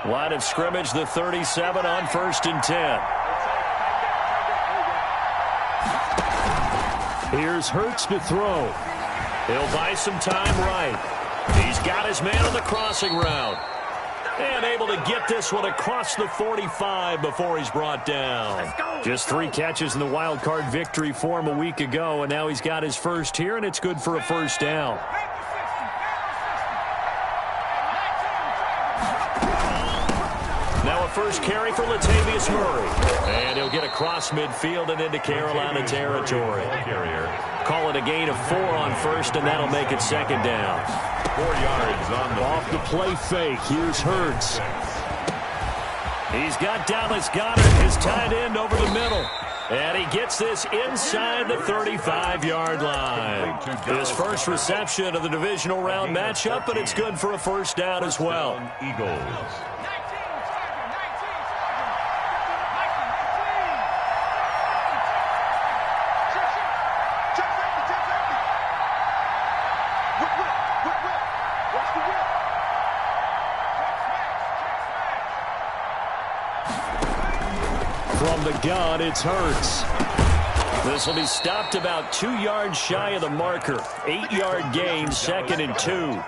Line of scrimmage, the 37 on 1st and 10. Here's Hurts to throw. He'll buy some time right. He's got his man on the crossing route. And able to get this one across the 45 before he's brought down. Just 3 catches in the wild card victory for him a week ago, and now he's got his first here, and it's good for a first down. Now a first carry for Latavius Murray. And he'll get across midfield and into Carolina territory. Call it a gain of 4 on first, and that'll make it 2nd down. 4 yards on the off the play fake. Here's Hurts. He's got Dallas Goedert, his tight end, over the middle. And he gets this inside the 35-yard line. His first reception of the divisional round matchup, but it's good for a first down as well. Eagles. From the gun, it's Hurts. This will be stopped about 2 yards shy of the marker. 8-yard gain, 2nd and 2.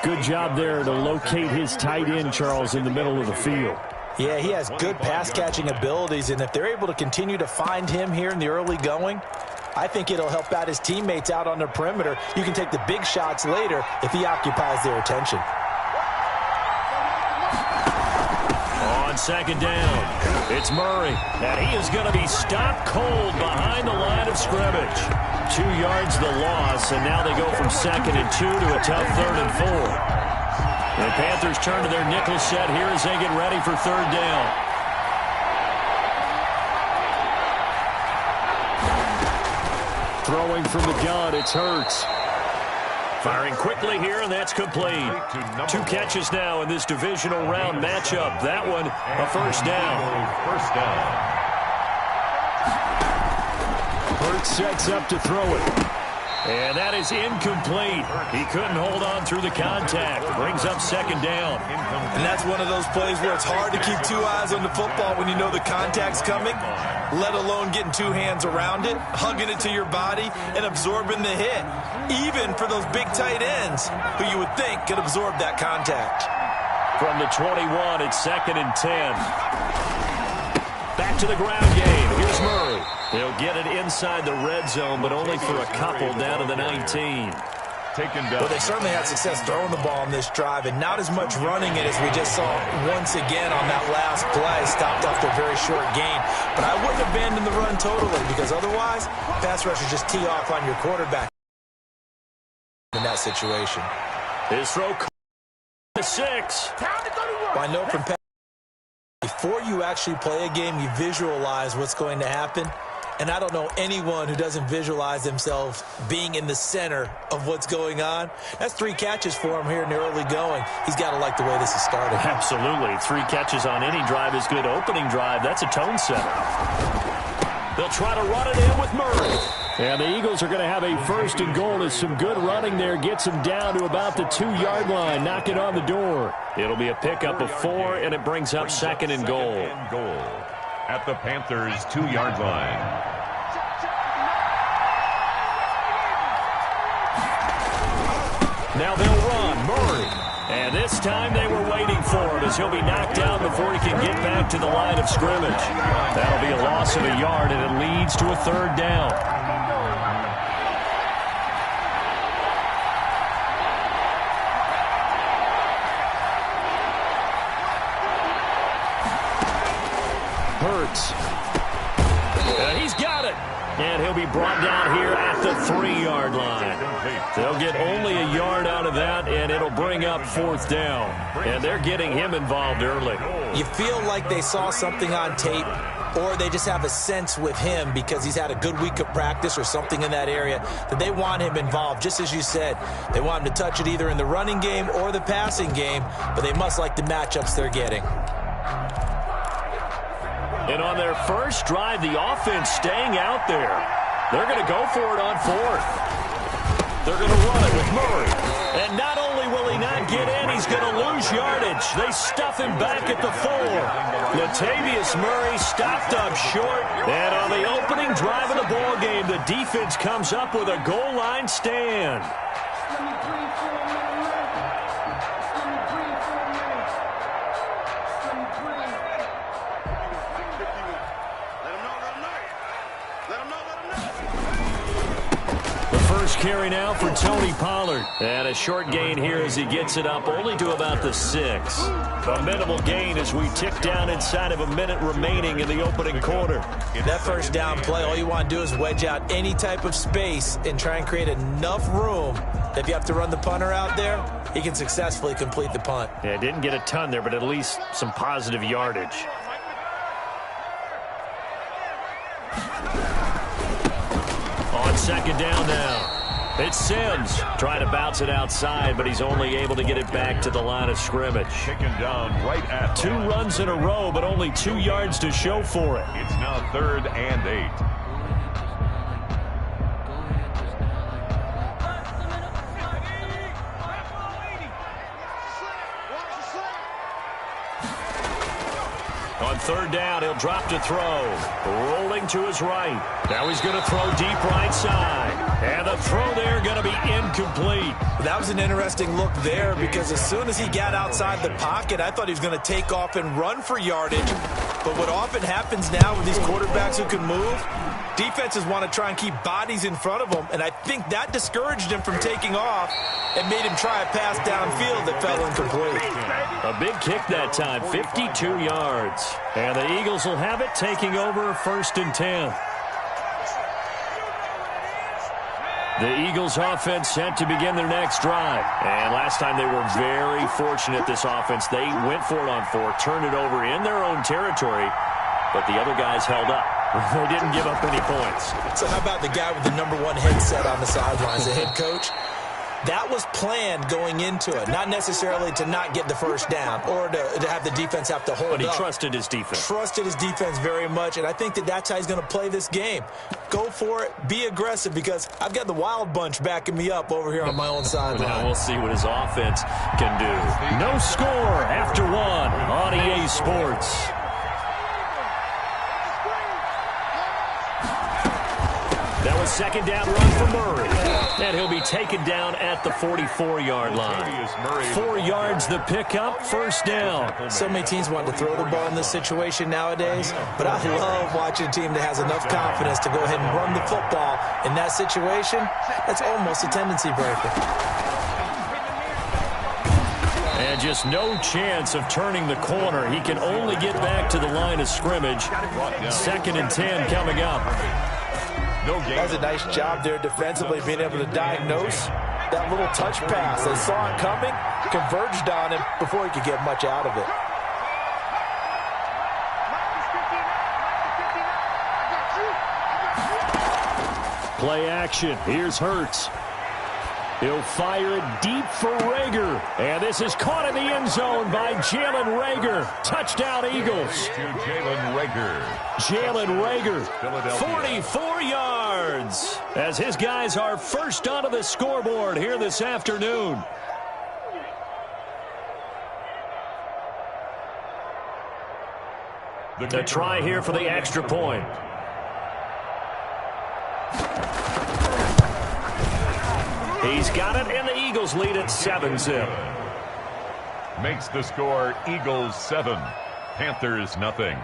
Good job there to locate his tight end, Charles, in the middle of the field. Yeah, he has good pass-catching abilities, and if they're able to continue to find him here in the early going, I think it'll help out his teammates out on the perimeter. You can take the big shots later if he occupies their attention. On 2nd down, it's Murray, and he is going to be stopped cold behind the line of scrimmage. 2 yards the loss, and now they go from 2nd and 2 to a tough 3rd and 4. The Panthers turn to their nickel set here as they get ready for 3rd down. Throwing from the gun, it's Hurts. Firing quickly here, and that's complete. 2 catches now in this divisional round matchup. That one, a first down. First down. Hurts sets up to throw it. And that is incomplete. He couldn't hold on through the contact. Brings up 2nd down. And that's one of those plays where it's hard to keep 2 eyes on the football when you know the contact's coming, let alone getting 2 hands around it, hugging it to your body, and absorbing the hit. Even for those big tight ends who you would think could absorb that contact. From the 21, it's 2nd and 10. Back to the ground game. Here's Murray. He'll get it inside the red zone, but only for a couple down to the 19. Taken down. Well, they certainly had success throwing the ball on this drive, and not as much running it as we just saw once again on that last play. Stopped off their very short gain. But I wouldn't abandon the run totally, because otherwise, pass rushers just tee off on your quarterback in that situation. His throw to 6. I know from before you actually play a game, you visualize what's going to happen. And I don't know anyone who doesn't visualize themselves being in the center of what's going on. That's 3 catches for him here in the early going. He's got to like the way this is started. Absolutely. 3 catches on any drive is good. Opening drive, that's a tone setter. They'll try to run it in with Murray. And the Eagles are going to have a 1st and goal as some good running there gets them down to about the 2-yard line. Knock it on the door. It'll be a pickup of 4, and it brings up 2nd and goal. At the Panthers' 2-yard line. Now they'll run. Murray. And this time they were waiting for him as he'll be knocked down before he can get back to the line of scrimmage. That'll be a loss of a yard, and it leads to a 3rd down. Hurts. And he's got it. And he'll be brought down here at the 3-yard line. They'll get only a yard out of that, and it'll bring up 4th down. And they're getting him involved early. You feel like they saw something on tape, or they just have a sense with him because he's had a good week of practice or something in that area that they want him involved. Just as you said, they want him to touch it either in the running game or the passing game, but they must like the matchups they're getting. And on their first drive, the offense staying out there. They're going to go for it on 4th. They're going to run it with Murray. And not only will he not get in. He's going to lose yardage. They stuff him back at the 4. Latavius Murray stopped up short. And on the opening drive of the ball game, the defense comes up with a goal line stand. Carry now for Tony Pollard. And a short gain here as he gets it up only to about the 6. A minimal gain as we tick down inside of a minute remaining in the opening quarter. That first down play, all you want to do is wedge out any type of space and try and create enough room that if you have to run the punter out there, he can successfully complete the punt. Yeah, didn't get a ton there, but at least some positive yardage. On second down now. It's Sims trying to bounce it outside, but he's only able to get it back to the line of scrimmage. Taken down right at 2 runs in a row, but only 2 yards to show for it. It's now 3rd and 8. On third down, he'll drop to throw. Rolling to his right. Now he's going to throw deep right side. And the throw there going to be incomplete. That was an interesting look there because as soon as he got outside the pocket, I thought he was going to take off and run for yardage. But what often happens now with these quarterbacks who can move, defenses want to try and keep bodies in front of them. And I think that discouraged him from taking off and made him try a pass downfield that fell incomplete. A big kick that time, 52 yards. And the Eagles will have it, taking over 1st and 10. The Eagles offense set to begin their next drive. And last time they were very fortunate, this offense. They went for it on 4, turned it over in their own territory, but the other guys held up. They didn't give up any points. So how about the guy with the #1 headset on the sidelines, the head coach? That was planned going into it, not necessarily to not get the first down or to have the defense have to hold up. But he trusted his defense. Trusted his defense very much, and I think that that's how he's going to play this game. Go for it. Be aggressive because I've got the Wild Bunch backing me up over here on my own sideline. Now we'll see what his offense can do. No score after 1 on EA Sports. That was second down run for Murray. And he'll be taken down at the 44-yard line. 4 yards the pickup, first down. So many teams want to throw the ball in this situation nowadays, but I love watching a team that has enough confidence to go ahead and run the football. In that situation, that's almost a tendency breaker. And just no chance of turning the corner. He can only get back to the line of scrimmage. 2nd and 10 coming up. That was a nice job there defensively, being able to diagnose that little touch pass. They saw it coming, converged on him before he could get much out of it. Play action. Here's Hurts. He'll fire it deep for Reagor. And this is caught in the end zone by Jalen Reagor. Touchdown, Eagles. To Jalen Reagor. Jalen Reagor, 44 yards. As his guys are first onto the scoreboard here this afternoon. The try here for the extra point. He's got it, and the Eagles lead at 7-zip. Makes the score Eagles 7, Panthers nothing.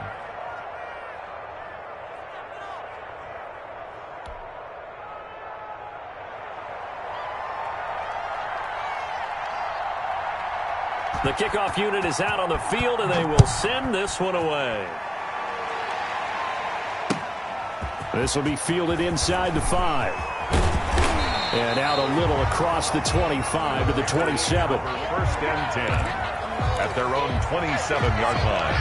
The kickoff unit is out on the field, and they will send this one away. This will be fielded inside the 5. And out a little across the 25 to the 27. 1st and 10 at their own 27-yard line.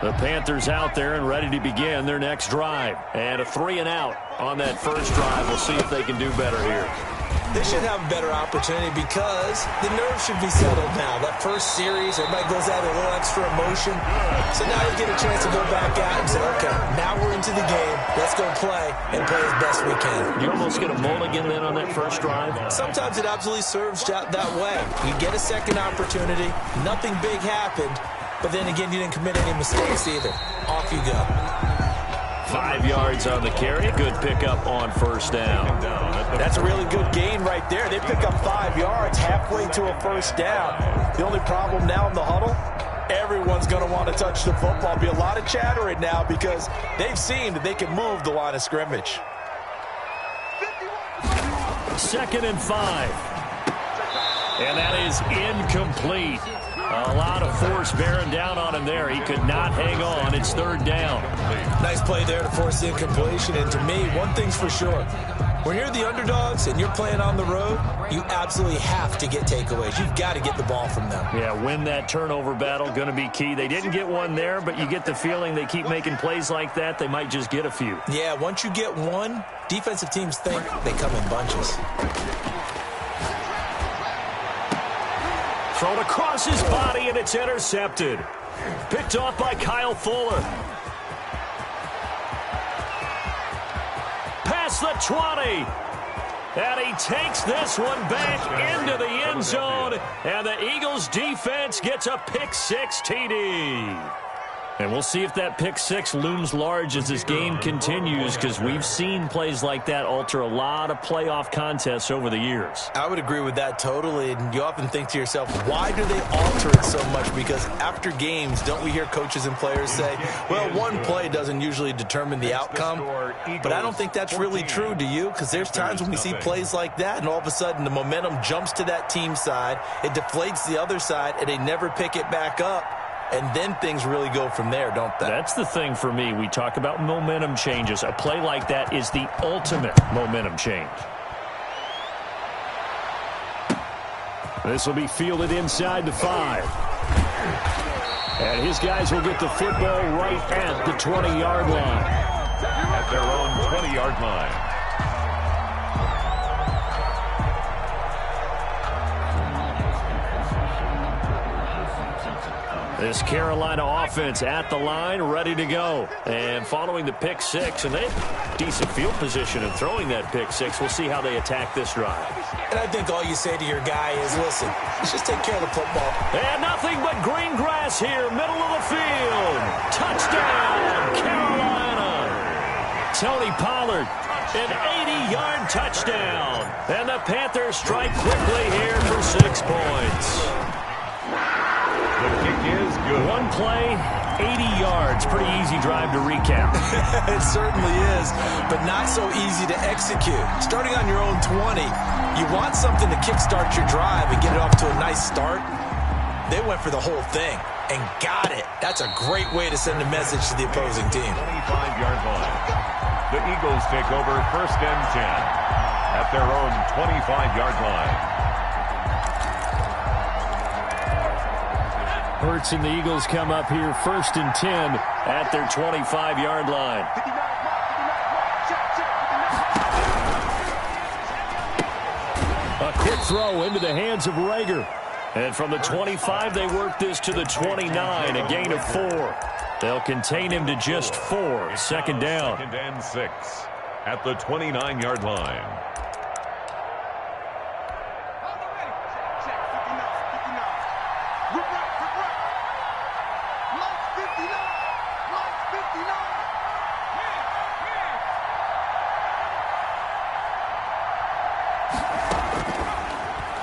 The Panthers out there and ready to begin their next drive. And a 3-and-out on that first drive. We'll see if they can do better here. They should have a better opportunity because the nerves should be settled now. That first series, everybody goes out with a little extra emotion. So now you get a chance to go back out and say, okay, now we're into the game. Let's go play and play as best we can. You almost get a mulligan then on that first drive? Sometimes it absolutely serves that way. You get a second opportunity. Nothing big happened. But then again, you didn't commit any mistakes either. Off you go. 5 yards on the carry. Good pickup on first down. That's a really good gain right there. They pick up 5 yards halfway to a first down. The only problem now in the huddle, everyone's going to want to touch the football. Be a lot of chattering now because they've seen that they can move the line of scrimmage. 2nd and 5. And that is incomplete. A lot of force bearing down on him there. He could not hang on. It's 3rd down. Nice play there to force the incompletion. And to me, one thing's for sure. When you're the underdogs and you're playing on the road, you absolutely have to get takeaways. You've got to get the ball from them. Yeah, win that turnover battle, going to be key. They didn't get one there, but you get the feeling they keep making plays like that, they might just get a few. Yeah, once you get one, defensive teams think they come in bunches. Thrown across his body, and it's intercepted. Picked off by Kyle Fuller. Past the 20. And he takes this one back into the end zone. And the Eagles defense gets a pick-6 TD. And we'll see if that pick-6 looms large as this game continues, because we've seen plays like that alter a lot of playoff contests over the years. I would agree with that totally, and you often think to yourself, why do they alter it so much? Because after games, don't we hear coaches and players say, well, one play doesn't usually determine the outcome? But I don't think that's really true, do you? Because there's times when we see plays like that, and all of a sudden the momentum jumps to that team side, it deflates the other side, and they never pick it back up. And then things really go from there, don't they? That's the thing for me. We talk about momentum changes. A play like that is the ultimate momentum change. This will be fielded inside the 5. And his guys will get the football right at the 20-yard line. At their own 20-yard line. This Carolina offense at the line, ready to go. And following the pick-6, and they have decent field position in throwing that pick-6. We'll see how they attack this drive. And I think all you say to your guy is, listen, let's just take care of the football. And nothing but green grass here, middle of the field. Touchdown, Carolina. Tony Pollard, an 80-yard touchdown. And the Panthers strike quickly here for 6 points. The kick is good. One play, 80 yards. Pretty easy drive to recap. It certainly is, but not so easy to execute. Starting on your own 20, you want something to kickstart your drive and get it off to a nice start. They went for the whole thing and got it. That's a great way to send a message to the opposing team. 25-yard line. The Eagles take over 1st and 10 at their own 25-yard line. Hurts and the Eagles come up here 1st and 10 at their 25-yard line. A quick throw into the hands of Rager. And from the 25, they work this to the 29, a gain of 4. They'll contain him to just 4, 2nd down. 2nd and 6 at the 29-yard line.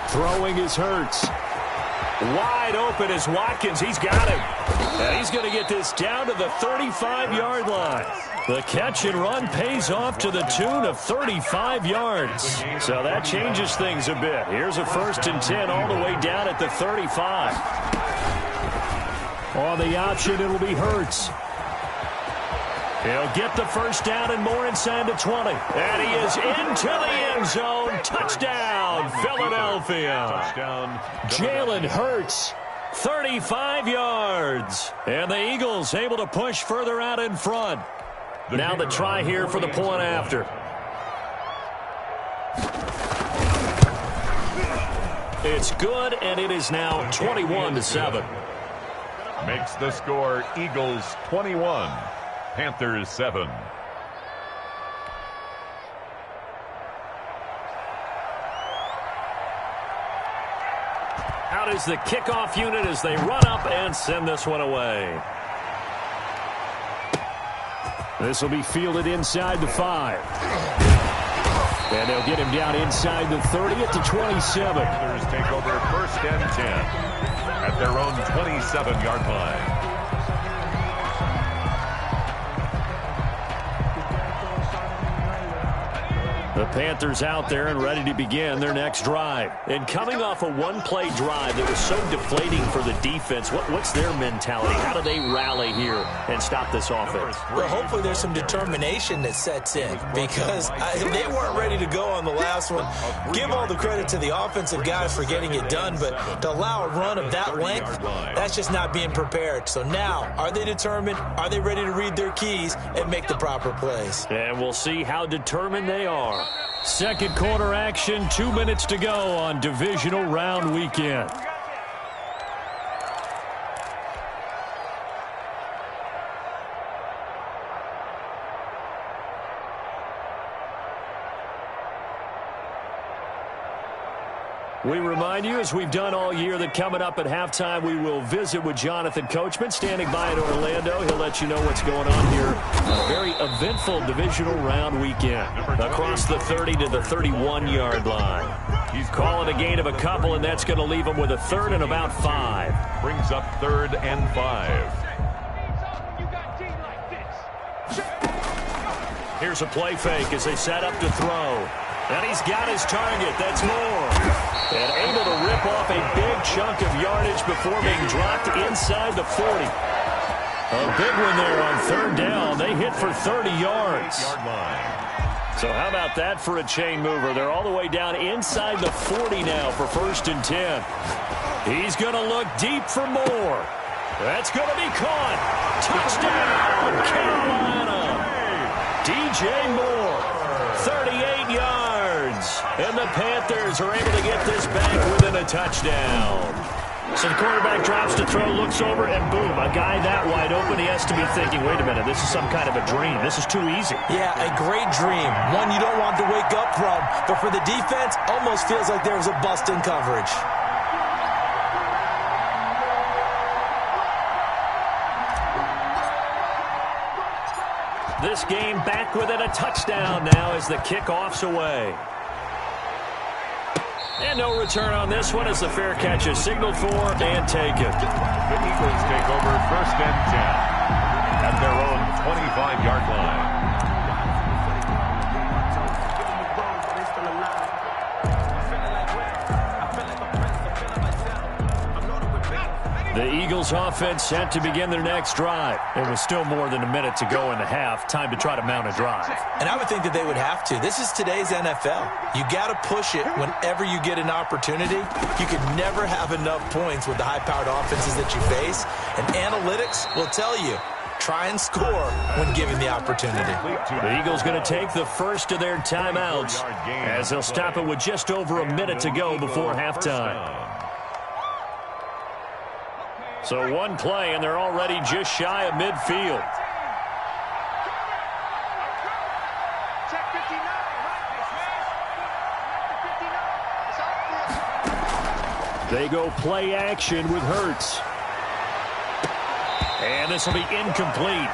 Throwing is Hurts. Wide open is Watkins. He's got him. And he's going to get this down to the 35-yard line. The catch and run pays off to the tune of 35 yards. So that changes things a bit. Here's a 1st and 10 all the way down at the 35. On the option, it'll be Hurts. He'll get the first down and more inside the 20. And he is into the end zone. Touchdown, Philadelphia. Touchdown. Jalen Hurts, 35 yards. And the Eagles able to push further out in front. Now the try here for the point after. It's good, and it is now 21-7. Makes the score Eagles 21, Panthers 7. Out is the kickoff unit as they run up and send this one away. This will be fielded inside the 5. And they'll get him down inside the 30 at the 27. Panthers take over first and 10 at their own 27-yard line. The Panthers out there and ready to begin their next drive. And coming off a one-play drive that was so deflating for the defense, what's their mentality? How do they rally here and stop this offense? Well, hopefully there's some determination that sets in because they weren't ready to go on the last one. Give all the credit to the offensive guys for getting it done, but to allow a run of that length, that's just not being prepared. So now, are they determined? Are they ready to read their keys and make the proper plays? And we'll see how determined they are. Second quarter action, 2 minutes to go on divisional round weekend. We remind you, as we've done all year, that coming up at halftime, we will visit with Jonathan Coachman, standing by in Orlando. He'll let you know what's going on here. A very eventful divisional round weekend. Across the 30 to the 31-yard line. He's calling a gain of a couple, and that's going to leave him with a third and about 5. Brings up 3rd and 5. Here's a play fake as they set up to throw. And he's got his target. That's Moore. And able to rip off a big chunk of yardage before being dropped inside the 40. A big one there on 3rd down. They hit for 30 yards. So how about that for a chain mover? They're all the way down inside the 40 now for 1st and 10. He's going to look deep for Moore. That's going to be caught. Touchdown, Carolina. DJ Moore, 38 yards. And the Panthers are able to get this back within a touchdown. So the quarterback drops to throw, looks over, and boom, a guy that wide open, he has to be thinking, wait a minute, this is some kind of a dream. This is too easy. Yeah, a great dream. One you don't want to wake up from. But for the defense, almost feels like there was a bust in coverage. This game back within a touchdown now as the kickoff's away. And no return on this one as the fair catch is signaled for and taken. The Eagles take over 1st and 10 at their own 25-yard line. The Eagles offense set to begin their next drive. There was still more than a minute to go in the half. Time to try to mount a drive. And I would think that they would have to. This is today's NFL. You got to push it whenever you get an opportunity. You can never have enough points with the high-powered offenses that you face. And analytics will tell you, try and score when given the opportunity. The Eagles going to take the first of their timeouts as they'll stop it with just over a minute to go before halftime. So one play, and they're already just shy of midfield. They go play action with Hurts. And this will be incomplete.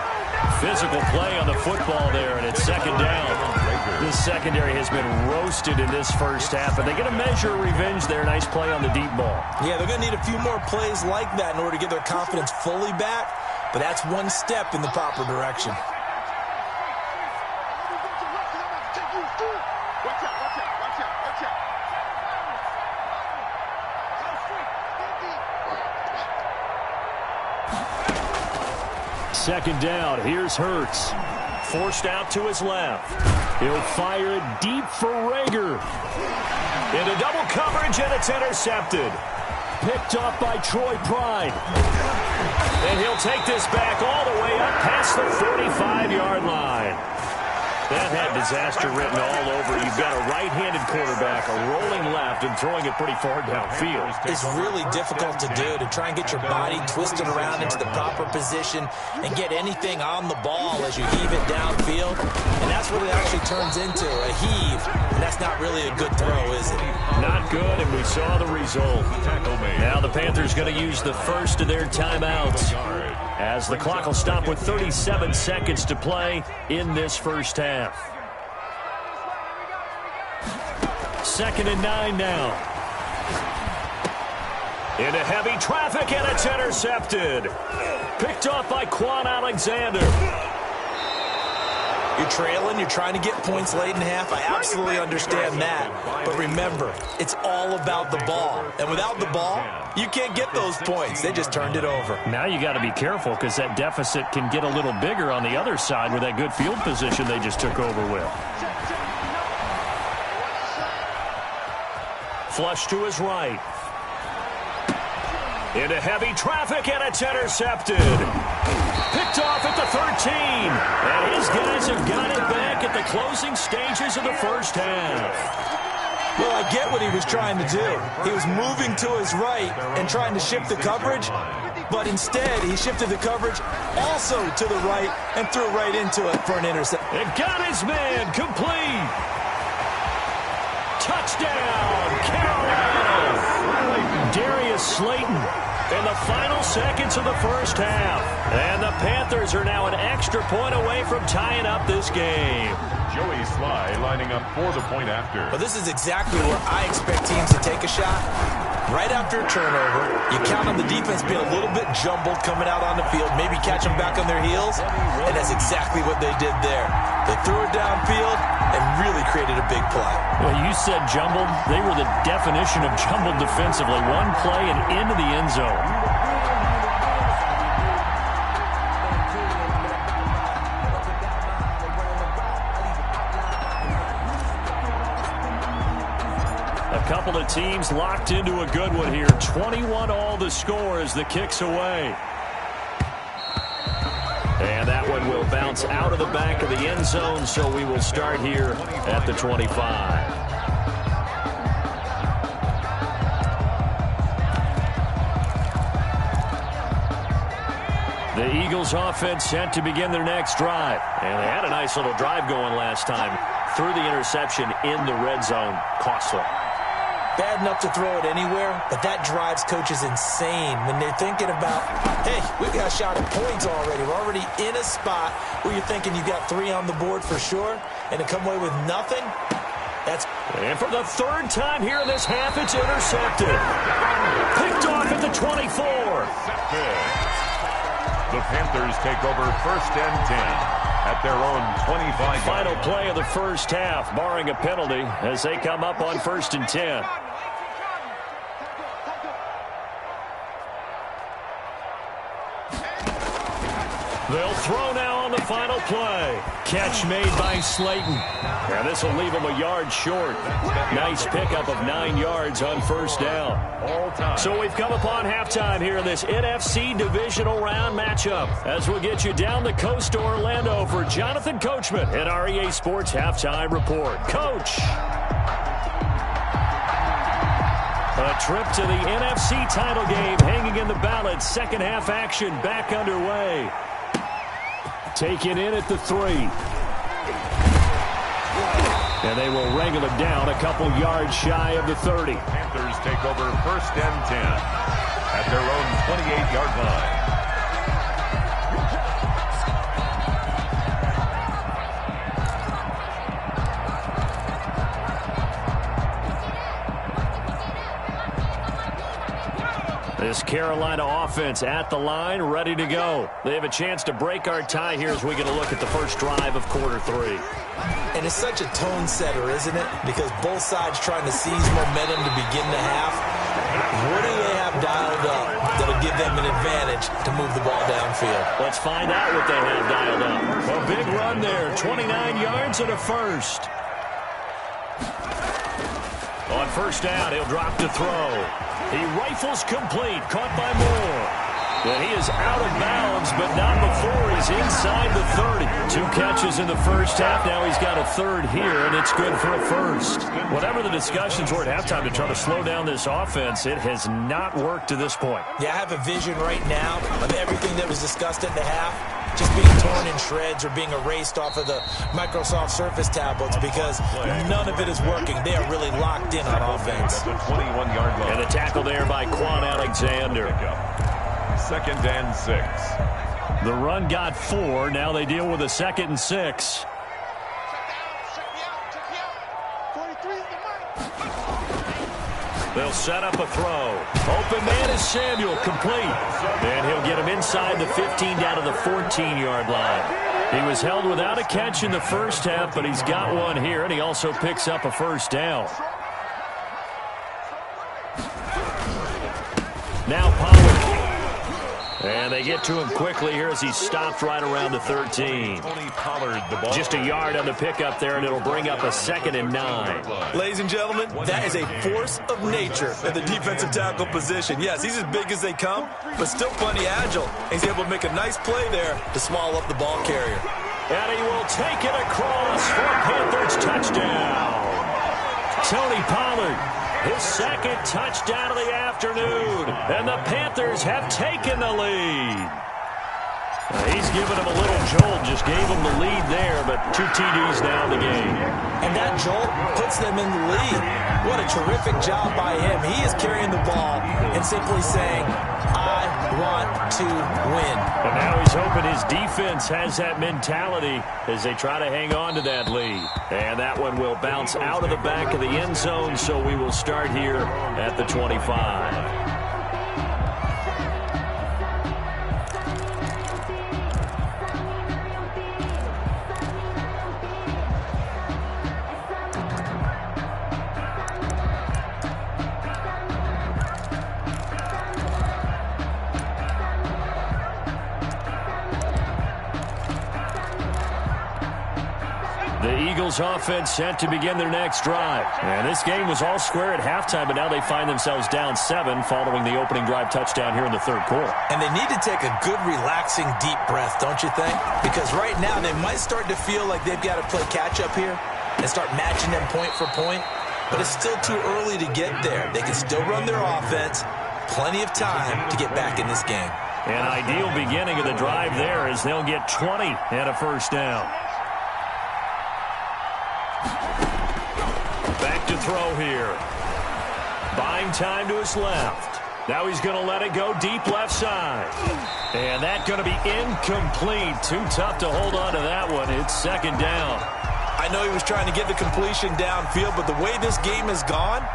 Physical play on the football there, and it's 2nd down. This secondary has been roasted in this first half, and they get a measure of revenge there. Nice play on the deep ball. Yeah, they're going to need a few more plays like that in order to get their confidence fully back, but that's one step in the proper direction. Second down, here's Hurts. Forced out to his left. He'll fire it deep for Rager. Into double coverage, and it's intercepted. Picked up by Troy Pride. And he'll take this back all the way up past the 45-yard line. That had disaster written all over. You've got a right-handed quarterback, a rolling left, and throwing it pretty far downfield. It's really difficult to do, to try and get your body twisted around into the proper position and get anything on the ball as you heave it downfield. And that's what it actually turns into, a heave. And that's not really a good throw, is it? Not good, and we saw the result. Now the Panthers going to use the first of their timeouts as the clock will stop with 37 seconds to play in this first half. 2nd and 9 now. Into heavy traffic, and it's intercepted. Picked off by Quan Alexander. You're trailing, you're trying to get points late in half. I absolutely understand that. But remember, it's all about the ball. And without the ball, you can't get those points. They just turned it over. Now you got to be careful because that deficit can get a little bigger on the other side with that good field position they just took over with. Flush to his right. Into heavy traffic, and it's intercepted. Picked off at the 13. And his guys have got it back at the closing stages of the first half. Well, I get what he was trying to do. He was moving to his right and trying to shift the coverage, but instead he shifted the coverage also to the right and threw right into it for an interception. It got his man complete. Touchdown, Carolina. Darius Slayton in the final seconds of the first half. And the Panthers are now an extra point away from tying up this game. Joey Sly lining up for the point after. Well, this is exactly where I expect teams to take a shot. Right after a turnover, you count on the defense being a little bit jumbled coming out on the field, maybe catch them back on their heels, and that's exactly what they did there. They threw it downfield and really created a big play. Well, you said jumbled. They were the definition of jumbled defensively. One play and into the end zone. Couple of teams locked into a good one here. 21 all the score as the kick's away. And that one will bounce out of the back of the end zone, so we will start here at the 25. The Eagles offense set to begin their next drive. And they had a nice little drive going last time. Threw the interception in the red zone. Costly. Bad enough to throw it anywhere, but that drives coaches insane when they're thinking about, hey, we've got a shot at points already. We're already in a spot where you're thinking you've got 3 on the board for sure, and to come away with nothing, that's... And for the third time here in this half, it's intercepted. Picked off at the 24. The Panthers take over 1st and 10. At their own 25. Final play of the first half, barring a penalty, as they come up on 1st and 10. They'll throw now on the final play. Catch made by Slayton. Now this will leave him a yard short. Nice pickup of 9 yards on 1st down. So we've come upon halftime here in this NFC divisional round matchup as we'll get you down the coast to Orlando for Jonathan Coachman in our EA Sports Halftime Report. Coach. A trip to the NFC title game hanging in the balance. Second half action back underway. Taken in at the 3. And they will wrangle it down a couple yards shy of the 30. Panthers take over 1st and 10 at their own 28-yard line. This Carolina offense at the line, ready to go. They have a chance to break our tie here as we get a look at the first drive of quarter 3. And it's such a tone setter, isn't it? Because both sides trying to seize momentum to begin the half. What do they have dialed up that'll give them an advantage to move the ball downfield? Let's find out what they have dialed up. A big run there, 29 yards and a first. On 1st down, he'll drop to throw. He rifles complete, caught by Moore. And he is out of bounds, but not before he's inside the 30. 2 catches in the first half. Now he's got a third here, and it's good for a first. Whatever the discussions were at halftime to try to slow down this offense, it has not worked to this point. Yeah, I have a vision right now of everything that was discussed at the half just being torn in shreds or being erased off of the Microsoft Surface tablets because none of it is working. They are really locked in on offense. The 21-yard line. And the tackle there by Quan Alexander. 2nd and 6. The run got 4. Now they deal with a 2nd and 6. They'll set up a throw. Open man is Samuel, complete. And he'll get him inside the 15 down to the 14-yard line. He was held without a catch in the first half, but he's got one here, and he also picks up a first down. Now Pollard. And they get to him quickly here as he's stopped right around the 13. Just a yard on the pickup there, and it'll bring up a 2nd and 9. Ladies and gentlemen, that is a force of nature at the defensive tackle position. Yes, he's as big as they come, but still plenty agile. He's able to make a nice play there to swallow up the ball carrier. And he will take it across for a Panthers touchdown. Tony Pollard, his 2nd touchdown of the afternoon. And the Panthers have taken the lead. He's given him a little jolt, just gave him the lead there, but 2 TDs now in the game. And that jolt puts them in the lead. What a terrific job by him. He is carrying the ball and simply saying, I want to win. And now he's hoping his defense has that mentality as they try to hang on to that lead. And that one will bounce out of the back of the end zone, so we will start here at the 25. Offense set to begin their next drive. And this game was all square at halftime, but now they find themselves down 7 following the opening drive touchdown here in the third quarter. And they need to take a good, relaxing, deep breath, don't you think? Because right now they might start to feel like they've got to play catch-up here and start matching them point for point. But it's still too early to get there. They can still run their offense. Plenty of time to get back in this game. An ideal beginning of the drive there as they'll get 20 and a first down. Back to throw here. Buying time to his left. Now he's going to let it go deep left side. And that's going to be incomplete. Too tough to hold on to that one. It's 2nd down. I know he was trying to get the completion downfield, but the way this game has gone,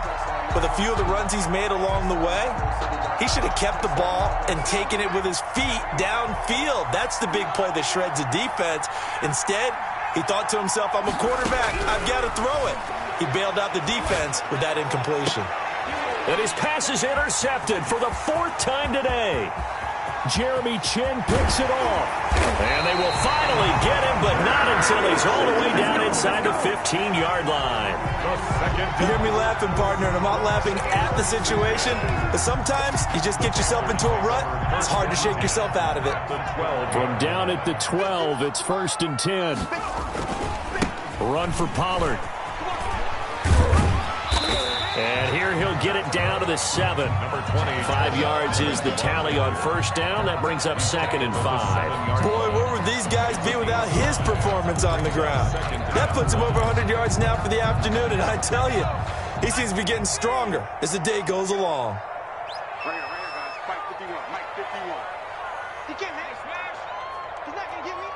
with a few of the runs he's made along the way, he should have kept the ball and taken it with his feet downfield. That's the big play that shreds the defense. Instead, he thought to himself, I'm a quarterback. I've got to throw it. He bailed out the defense with that incompletion. And his pass is intercepted for the 4th time today. Jeremy Chinn picks it off. And they will finally get him, but not until he's all the way down inside the 15-yard line. You hear me laughing, partner, and I'm not laughing at the situation, but sometimes you just get yourself into a rut. It's hard to shake yourself out of it. From down at the 12, it's 1st and 10. Run for Pollard. And here he'll get it down to the 7. 5 yards is the tally on first down. That brings up 2nd and 5. Boy, where would these guys be without his performance on the ground? That puts him over 100 yards now for the afternoon, and I tell you, he seems to be getting stronger as the day goes along. Right here, guys. Mike 51. Mike 51. He can't make a smash. He's not going to get me.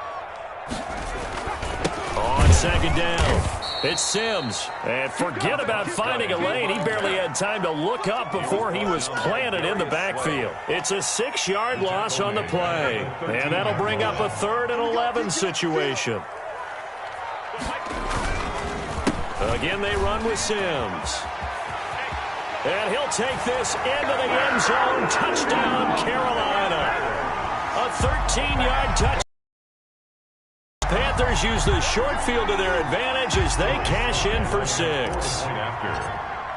On 2nd down. It's Sims. And forget about finding a lane. He barely had time to look up before he was planted in the backfield. It's a 6-yard loss on the play. And that'll bring up a 3rd and 11 situation. Again, they run with Sims. And he'll take this into the end zone. Touchdown, Carolina. A 13-yard touchdown. Panthers use the short field to their advantage as they cash in for 6.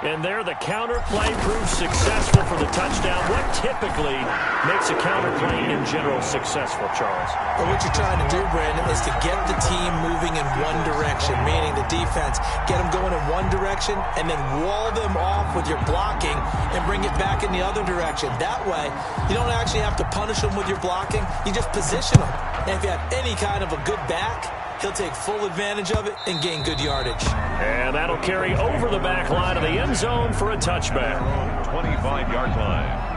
And there the counter play proves successful for the touchdown. What typically makes a counter play in general successful, Charles? Well, what you're trying to do, Brandon, is to get the team moving in one direction, meaning the defense, get them going in one direction and then wall them off with your blocking and bring it back in the other direction. That way, you don't actually have to punish them with your blocking. You just position them. And if you have any kind of a good back, he'll take full advantage of it and gain good yardage. And that'll carry over the back line of the end zone for a touchback. 25-yard line.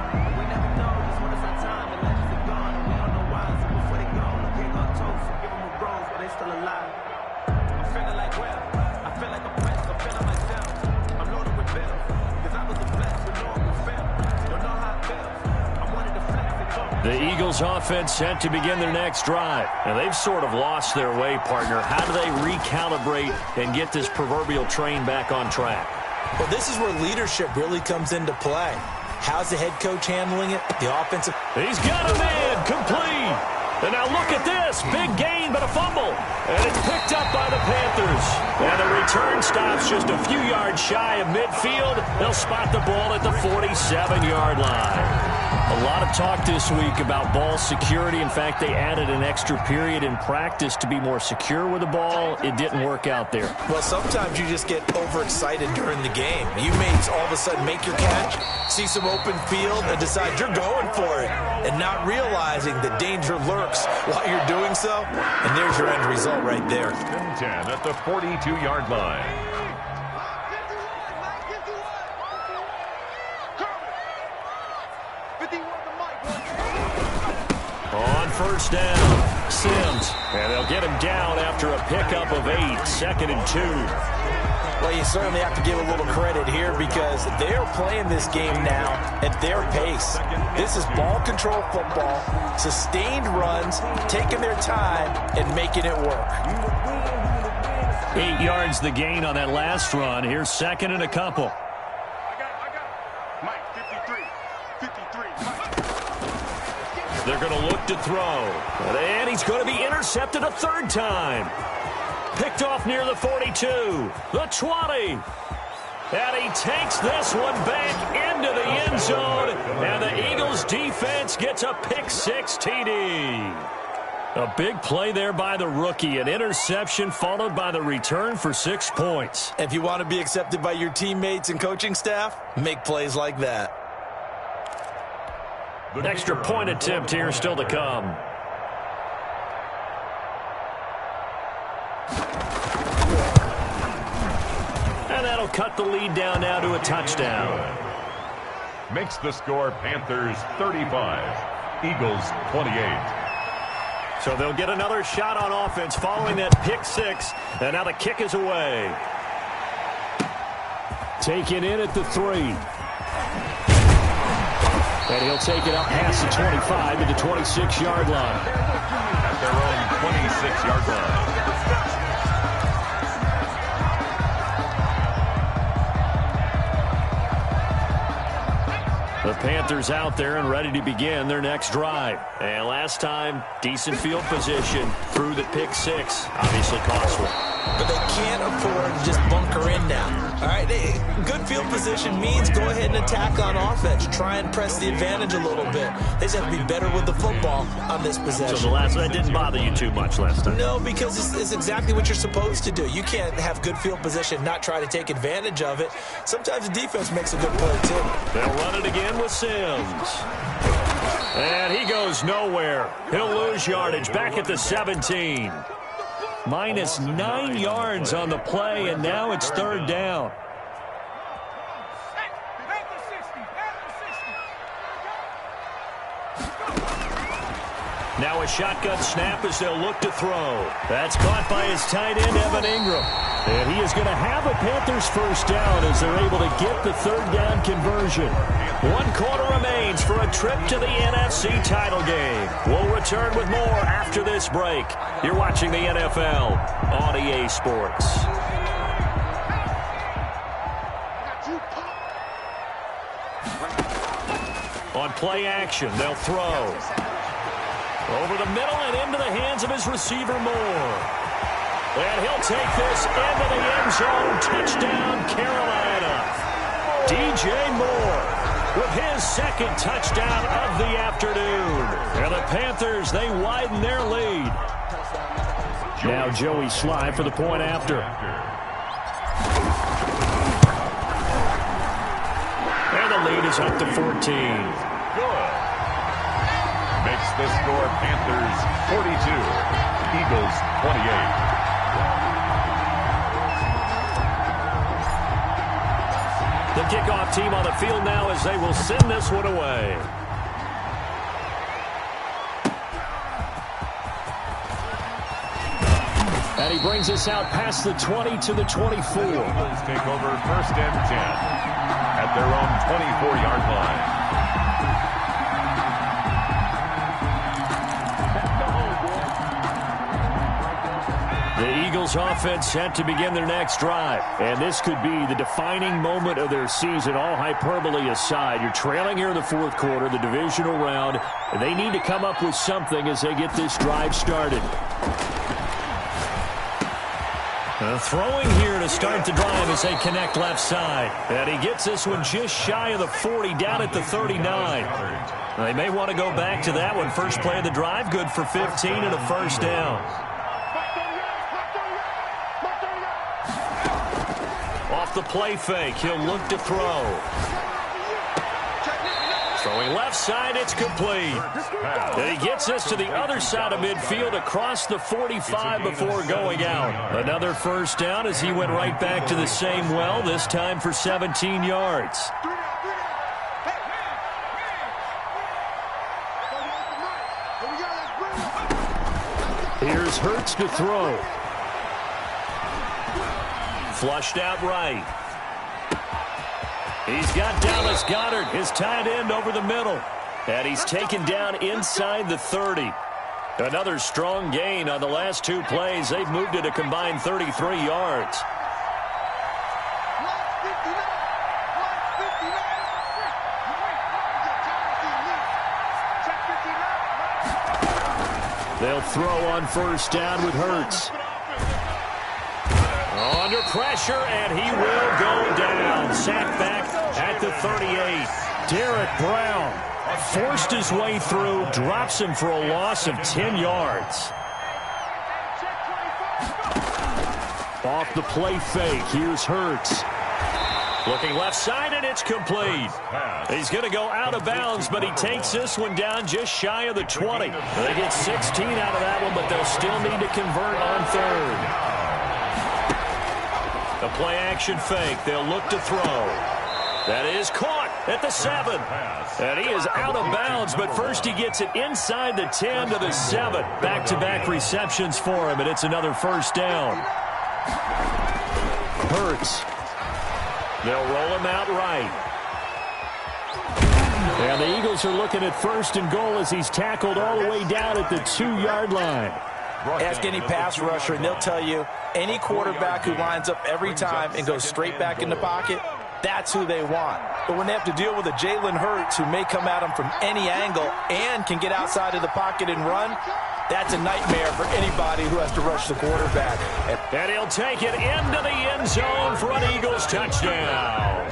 The Eagles offense set to begin their next drive. And they've sort of lost their way, partner. How do they recalibrate and get this proverbial train back on track? Well, this is where leadership really comes into play. How's the head coach handling it? The offensive... He's got him in, complete. And now look at this. Big gain, but a fumble. And it's picked up by the Panthers. And the return stops just a few yards shy of midfield. They'll spot the ball at the 47-yard line. A lot of talk this week about ball security. In fact, they added an extra period in practice to be more secure with the ball. It didn't work out there. Well, sometimes you just get overexcited during the game. You may all of a sudden make your catch, see some open field, and decide you're going for it, and not realizing the danger lurks while you're doing so. And there's your end result right there. 10 at the 42-yard line. On first down, Sims. And they'll get him down after a pickup of 8, 2nd and 2. Well, you certainly have to give a little credit here because they're playing this game now at their pace. This is ball control football, sustained runs, taking their time, and making it work. 8 yards the gain on that last run. Here's 2nd and a couple. Mike, 53. 53. Mike. They're going to look to throw. And he's going to be intercepted a 3rd time. Picked off near the 42. The 20. And he takes this one back into the end zone. And the Eagles defense gets a pick-6 TD. A big play there by the rookie. An interception followed by the return for 6 points. If you want to be accepted by your teammates and coaching staff, make plays like that. Extra point attempt here still to come. And that'll cut the lead down now to a touchdown. Makes the score Panthers 35, Eagles 28. So they'll get another shot on offense following that pick-6. And now the kick is away. Taken in at the 3. And he'll take it up past the 25 to the 26-yard line. At their own 26-yard line. The Panthers out there and ready to begin their next drive. And last time, decent field position through the pick-6. Obviously costly. But they can't afford to just bunker in now. All right, good field position means go ahead and attack on offense. Try and press the advantage a little bit. They just have to be better with the football on this possession. So that didn't bother you too much last time? No, because it's exactly what you're supposed to do. You can't have good field position, not try to take advantage of it. Sometimes the defense makes a good play, too. They'll run it again with Sims. And he goes nowhere. He'll lose yardage back at the 17. Minus 9 yards on the play, and now it's 3rd down. Now a shotgun snap as they'll look to throw. That's caught by his tight end, Evan Ingram. And he is going to have a Panthers first down as they're able to get the 3rd down conversion. 1 quarter remains for a trip to the NFC title game. We'll return with more after this break. You're watching the NFL on EA Sports. On play action, they'll throw. Over the middle and into the hands of his receiver, Moore. And he'll take this into the end zone. Touchdown, Carolina. DJ Moore with his second touchdown of the afternoon. And the Panthers, they widen their lead. Now Joey Slye for the point after. And the lead is up to 14. Good. Makes the score Panthers 42, Eagles 28. The kickoff team on the field now as they will send this one away. And he brings us out past the 20 to the 24. Eagles take over first and 10 at their own 24-yard line. The Eagles offense set to begin their next drive. And this could be the defining moment of their season, all hyperbole aside. You're trailing here in the fourth quarter, the divisional round, and they need to come up with something as they get this drive started. Throwing here to start the drive as they connect left side. And he gets this one just shy of the 40, down at the 39. They may want to go back to that one. First play of the drive, good for 15 and a first down. Off the play fake, he'll look to throw. Throwing left side, it's complete. And he gets this to the other side of midfield across the 45 before going out. Another first down as he went right back to the same well, this time for 17 yards. Here's Hurts to throw. Flushed out right. He's got Dallas Goedert, his tight end, over the middle. And he's taken down inside the 30. Another strong gain on the last two plays. They've moved it a combined 33 yards. They'll throw on first down with Hurts. Under pressure, and he will go down. Sacked back at the 38. Derek Brown forced his way through, drops him for a loss of 10 yards. Off the play fake, here's Hurts. Looking left side, and it's complete. He's going to go out of bounds, but he takes this one down just shy of the 20. They get 16 out of that one, but they'll still need to convert on third. The play-action fake. They'll look to throw. That is caught at the 7. And he is out of bounds, but first he gets it inside the 10 to the 7. Back-to-back receptions for him, and it's another first down. Hurts. They'll roll him out right. And the Eagles are looking at first and goal as he's tackled all the way down at the 2-yard line. Ask any pass rusher, and they'll tell you any quarterback who lines up every time and goes straight back in the pocket, that's who they want. But when they have to deal with a Jalen Hurts who may come at them from any angle and can get outside of the pocket and run, that's a nightmare for anybody who has to rush the quarterback. And he'll take it into the end zone for an Eagles touchdown.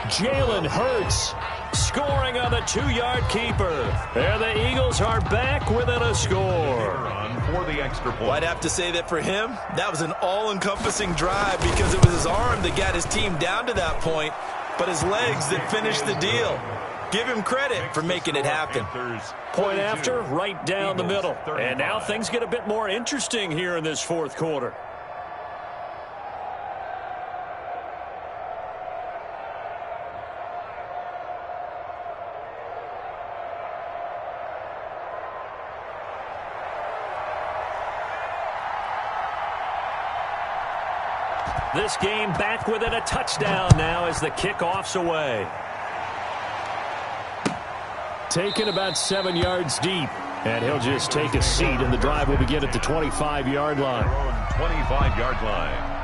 Jalen Hurts scoring on the 2-yard keeper. And the Eagles are back within a score. For the extra point. Well, I'd have to say that for him, that was an all-encompassing drive because it was his arm that got his team down to that point, but his legs that finished the deal. Give him credit for making it happen. Point after, right down the middle. And now things get a bit more interesting here in this fourth quarter. This game back within a touchdown now as the kickoff's away. Taken about 7 yards deep. And he'll just take a seat, and the drive will begin at the 25-yard line. 25-yard line.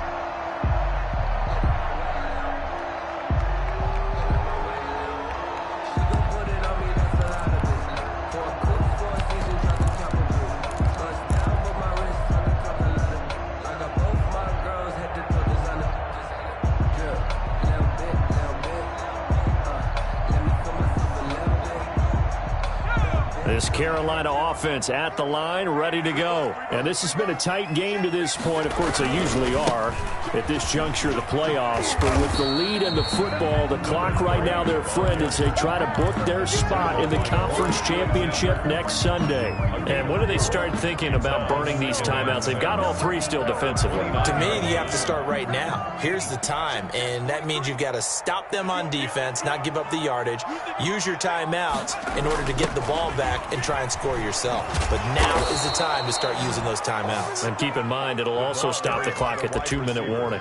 This Carolina offense at the line, ready to go. And this has been a tight game to this point. Of course, they usually are at this juncture of the playoffs. But with the lead in the football, the clock right now their friend as they try to book their spot in the conference championship next Sunday. And when do they start thinking about burning these timeouts? They've got all three still defensively. To me, you have to start right now. Here's the time, and that means you've got to stop them on defense, not give up the yardage, use your timeouts in order to get the ball back and try and score yourself. But now is the time to start using those timeouts. And keep in mind, it'll also stop the clock at the 2-minute warning.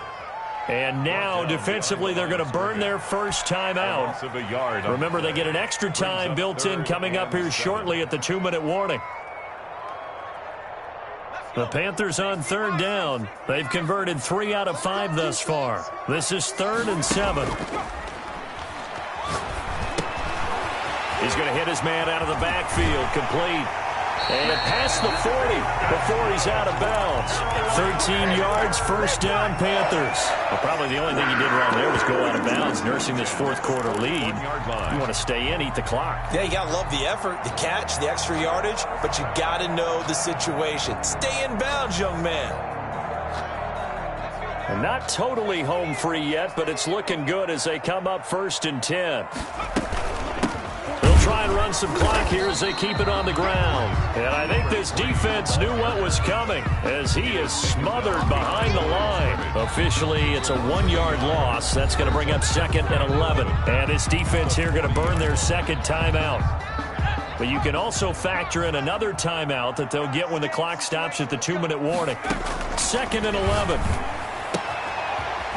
And now, defensively, they're going to burn their first timeout. Remember, they get an extra time built in coming up here shortly at the 2-minute warning. The Panthers on third down. They've converted 3 out of 5 thus far. This is 3rd and 7. He's going to hit his man out of the backfield, complete. And past the 40 before he's out of bounds. 13 yards, first down, Panthers. Well, probably the only thing he did wrong there was go out of bounds, nursing this fourth-quarter lead. You want to stay in, eat the clock. Yeah, you got to love the effort, the catch, the extra yardage, but you got to know the situation. Stay in bounds, young man. And not totally home free yet, but it's looking good as they come up 1st and 10. Try and run some clock here as they keep it on the ground. And I think this defense knew what was coming as he is smothered behind the line. Officially, it's a 1-yard loss. That's going to bring up 2nd and 11. And this defense here going to burn their second timeout. But you can also factor in another timeout that they'll get when the clock stops at the 2-minute warning. 2nd and 11.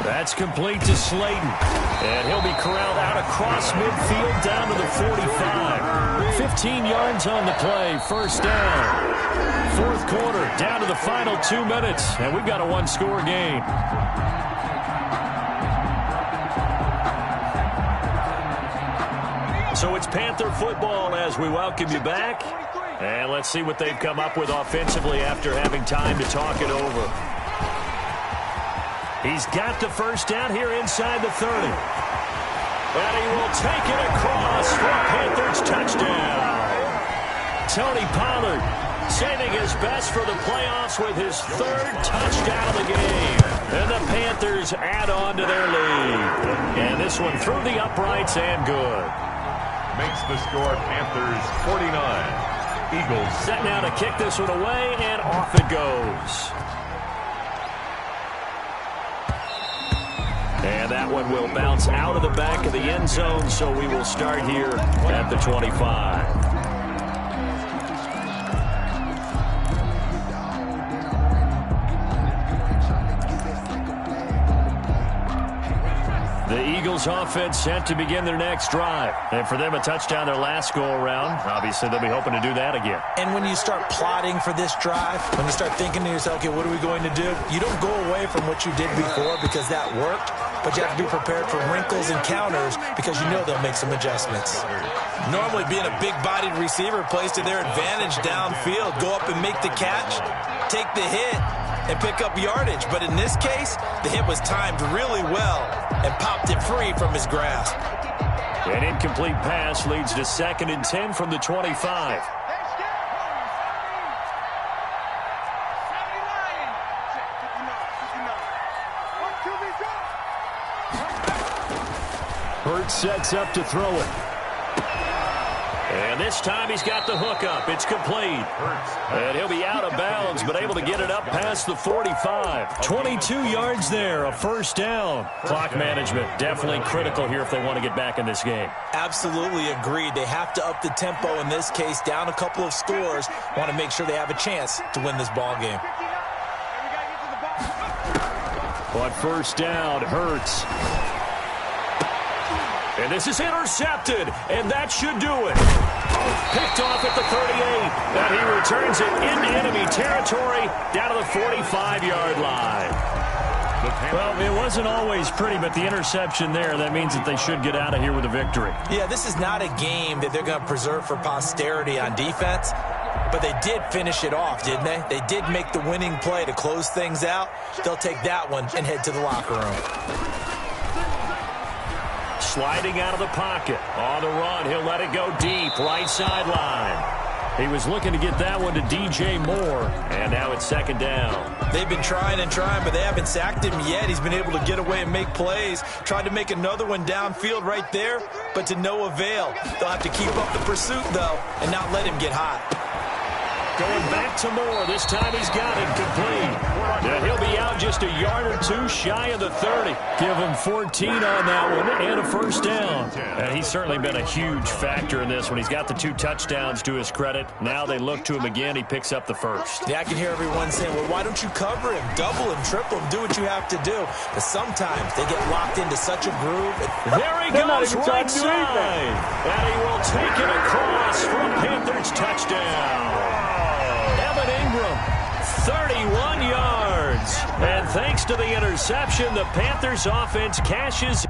That's complete to Slayton. And he'll be corralled out across midfield down to the 45. 15 yards on the play, first down. Fourth quarter, down to the final 2 minutes. And we've got a one-score game. So it's Panther football as we welcome you back. And let's see what they've come up with offensively after having time to talk it over. He's got the first down here inside the 30. And he will take it across for a Panthers touchdown. Tony Pollard saving his best for the playoffs with his 3rd touchdown of the game. And the Panthers add on to their lead. And this one through the uprights and good. Makes the score Panthers 49. Eagles set now to kick this one away, and off it goes. And that one will bounce out of the back of the end zone, so we will start here at the 25. The Eagles offense set to begin their next drive. And for them, a touchdown their last go-around. Obviously, they'll be hoping to do that again. And when you start plotting for this drive, when you start thinking to yourself, okay, what are we going to do? You don't go away from what you did before because that worked, but you have to be prepared for wrinkles and counters because you know they'll make some adjustments. Normally, being a big-bodied receiver plays to their advantage downfield. Go up and make the catch, take the hit, and pick up yardage. But in this case, the hit was timed really well and popped it free from his grasp. An incomplete pass leads to 2nd and 10 from the 25. Hurts sets up to throw it. And this time he's got the hook up. It's complete. And he'll be out of bounds, but able to get it up past the 45. 22 yards there, a first down. Clock management definitely critical here if they want to get back in this game. Absolutely agreed. They have to up the tempo in this case, down a couple of scores. Want to make sure they have a chance to win this ball game. But first down, Hurts. And this is intercepted, and that should do it. Picked off at the 38, and he returns it into enemy territory down to the 45-yard line. Well, it wasn't always pretty, but the interception there, that means that they should get out of here with a victory. Yeah, this is not a game that they're going to preserve for posterity on defense, but they did finish it off, didn't they? They did make the winning play to close things out. They'll take that one and head to the locker room. Sliding out of the pocket. On the run, he'll let it go deep. Right sideline. He was looking to get that one to DJ Moore, and now it's second down. They've been trying and trying, but they haven't sacked him yet. He's been able to get away and make plays. Tried to make another one downfield right there, but to no avail. They'll have to keep up the pursuit, though, and not let him get hot. Going back to Moore. This time he's got it complete. And he'll be out just a yard or two shy of the 30. Give him 14 on that one and a first down. And he's certainly been a huge factor in this one. He's got the 2 touchdowns to his credit. Now they look to him again. He picks up the first. Yeah, I can hear everyone saying, well, why don't you cover him? Double him, triple him, do what you have to do. But sometimes they get locked into such a groove. There he goes, right side. And he will take it across for a Panthers touchdown. Evan Ingram, 31 yards. And thanks to the interception, the Panthers offense cashes